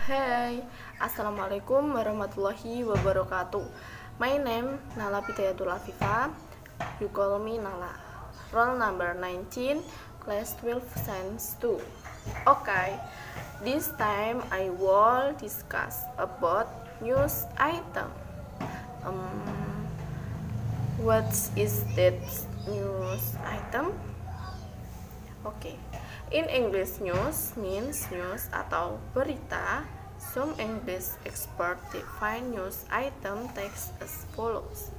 Hai, Assalamualaikum warahmatullahi wabarakatuh. My name Nala Bidayatul Afifa. You call me Nala. Roll number 19, class 12, science 2. Okay, this time I will discuss about news item. What is that news item? Oke, in English news means news atau berita. Some English experts define news item text as follows.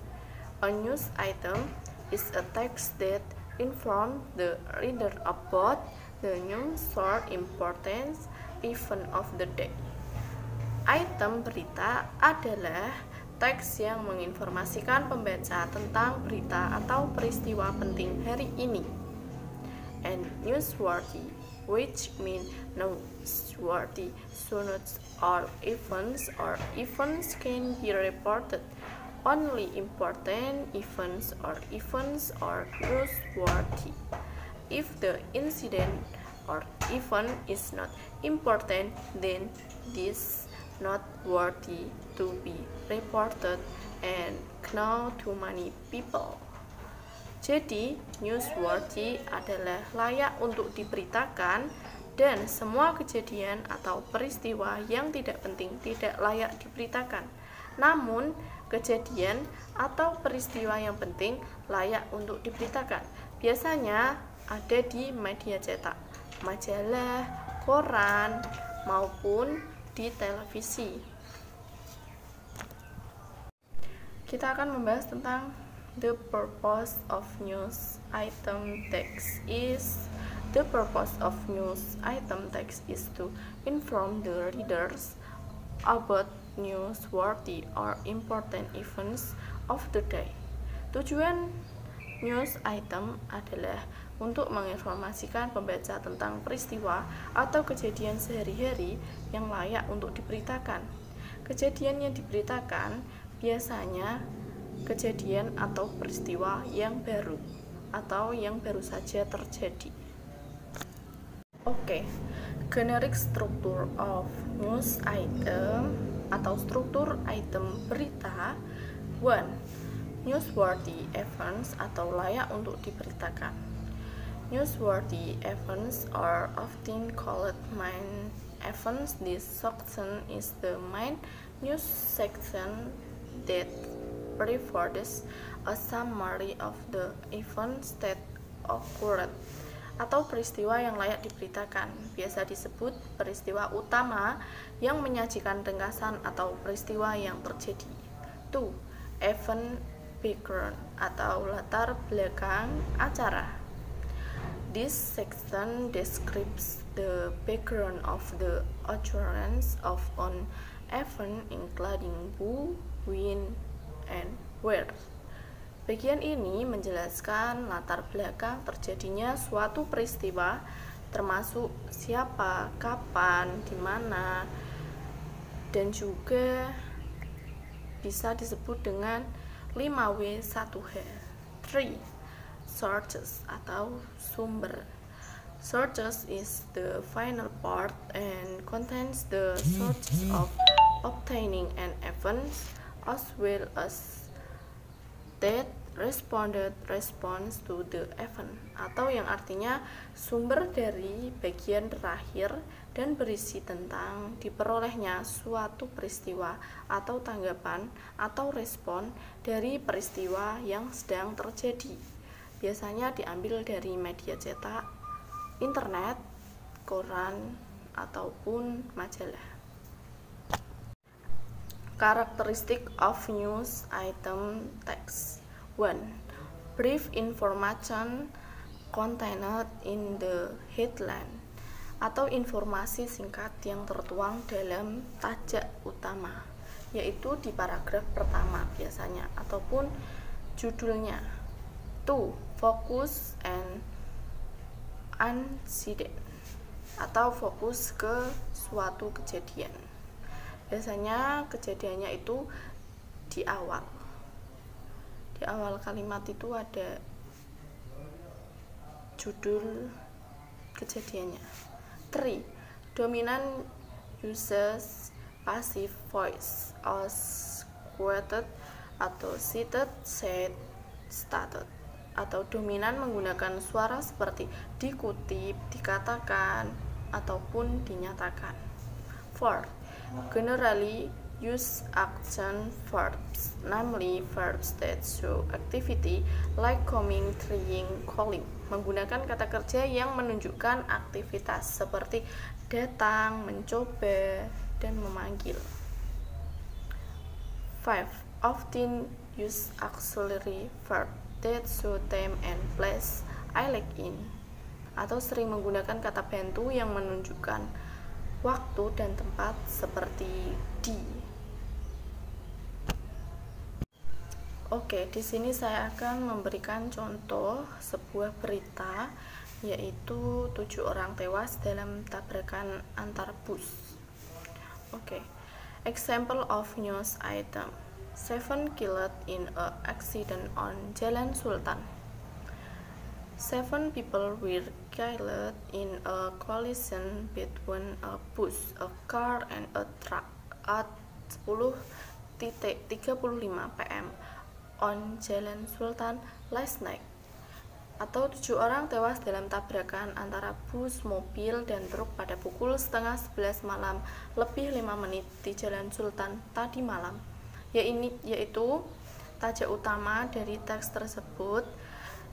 A news item is a text that informs the reader about the news or important event of the day. Item berita adalah teks yang menginformasikan pembaca tentang berita atau peristiwa penting hari ini. And newsworthy, which mean newsworthy, news or events can be reported. Only important events or newsworthy. If the incident or event is not important, then this not worthy to be reported and known to many people. Jadi, newsworthy adalah layak untuk diberitakan dan semua kejadian atau peristiwa yang tidak penting tidak layak diberitakan. Namun, kejadian atau peristiwa yang penting layak untuk diberitakan. Biasanya ada di media cetak, majalah, koran, maupun di televisi. Kita akan membahas tentang the purpose of news item text is to inform the readers about newsworthy or important events of the day. Tujuan news item adalah untuk menginformasikan pembaca tentang peristiwa atau kejadian sehari-hari yang layak untuk diberitakan. Kejadian yang diberitakan biasanya kejadian atau peristiwa yang baru atau yang baru saja terjadi. Oke, generic structure of news item atau struktur item berita. 1. Newsworthy events atau layak untuk diberitakan. Newsworthy events are often called main events. This section is the main news section that provides a summary of the events that occurred, atau peristiwa yang layak diberitakan. Biasa disebut peristiwa utama yang menyajikan ringkasan atau peristiwa yang terjadi. 2. Event background atau latar belakang acara. This section describes the background of the occurrence of an event including who, when, and where. Bagian ini menjelaskan latar belakang terjadinya suatu peristiwa, termasuk siapa, kapan, di mana, dan juga bisa disebut dengan 5W1H. 3. Sources atau sumber. Sources is the final part and contains the sources of obtaining an event as well as that responded response to the event, atau yang artinya sumber dari bagian terakhir dan berisi tentang diperolehnya suatu peristiwa atau tanggapan atau respon dari peristiwa yang sedang terjadi. Biasanya diambil dari media cetak, internet, koran, ataupun majalah. Characteristic of news item text. 1. Brief information contained in the headline, atau informasi singkat yang tertuang dalam tajak utama, yaitu di paragraf pertama biasanya, ataupun judulnya. 2. Focus and incident, atau fokus ke suatu kejadian. Biasanya kejadiannya itu di awal kalimat itu ada judul kejadiannya. 3. Dominant uses passive voice as quoted atau cited, said, stated, atau dominan menggunakan suara seperti dikutip, dikatakan, ataupun dinyatakan. Fourth, generally use action verbs, namely verbs that show activity like coming, trying, calling, menggunakan kata kerja yang menunjukkan aktivitas seperti datang, mencoba, dan memanggil. 5. Often use auxiliary verb that show time and place I like in, atau sering menggunakan kata bantu yang menunjukkan waktu dan tempat seperti di. Oke, di sini saya akan memberikan contoh sebuah berita, yaitu 7 orang tewas dalam tabrakan antar bus. Oke, example of news item: 7 killed in a accident on Jalan Sultan. 7 people were killed in a collision between a bus, a car, and a truck at 10:35 PM on Jalan Sultan last night. Atau 7 orang tewas dalam tabrakan antara bus, mobil, dan truk pada pukul 10:30 malam lebih 5 menit di Jalan Sultan tadi malam. Yaitu tajuk utama dari teks tersebut,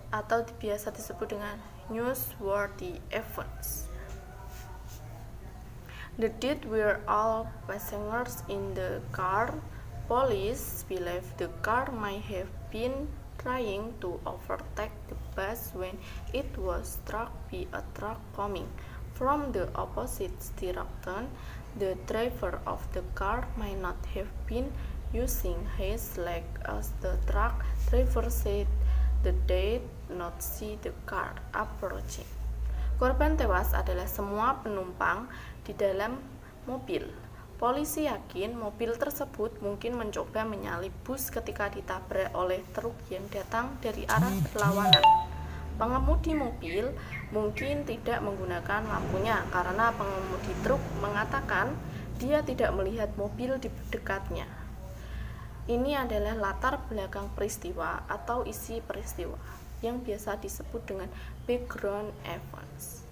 atau biasa disebut dengan newsworthy events. The dead were all passengers in the car. Police believe the car might have been trying to overtake the bus when it was struck by a truck coming from the opposite direction. The driver of the car might not have been using his leg as the truck driver said. The dead not see the car approaching. Korban tewas adalah semua penumpang di dalam mobil. Polisi yakin mobil tersebut mungkin mencoba menyalip bus ketika ditabrak oleh truk yang datang dari arah berlawanan. Pengemudi mobil mungkin tidak menggunakan lampunya karena pengemudi truk mengatakan dia tidak melihat mobil di dekatnya. Ini adalah latar belakang peristiwa atau isi peristiwa yang biasa disebut dengan background events.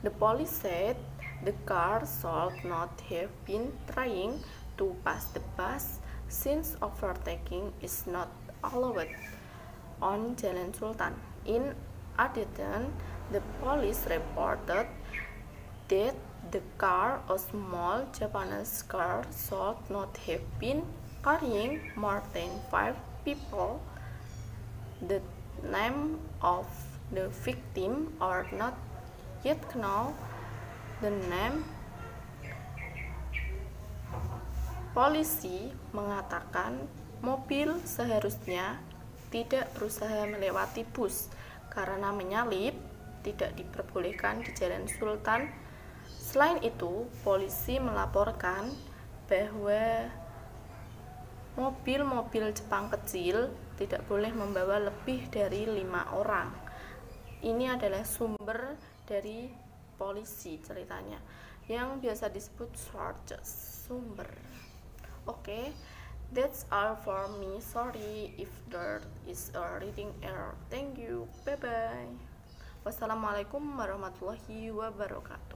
The police said the car should not have been trying to pass the bus since overtaking is not allowed on Jalan Sultan. In addition, the police reported that the car, a small Japanese car, should not have been carrying more than 5 people. The name of the victim are not yet known. The name. Polisi mengatakan mobil seharusnya tidak berusaha melewati bus karena menyalip tidak diperbolehkan di Jalan Sultan. Selain itu, polisi melaporkan bahwa mobil-mobil Jepang kecil tidak boleh membawa lebih dari 5 orang. Ini adalah sumber dari polisi ceritanya, yang biasa disebut sources, sumber. Oke, that's all for me. Sorry if there is a reading error. Thank you. Bye bye. Wassalamualaikum warahmatullahi wabarakatuh.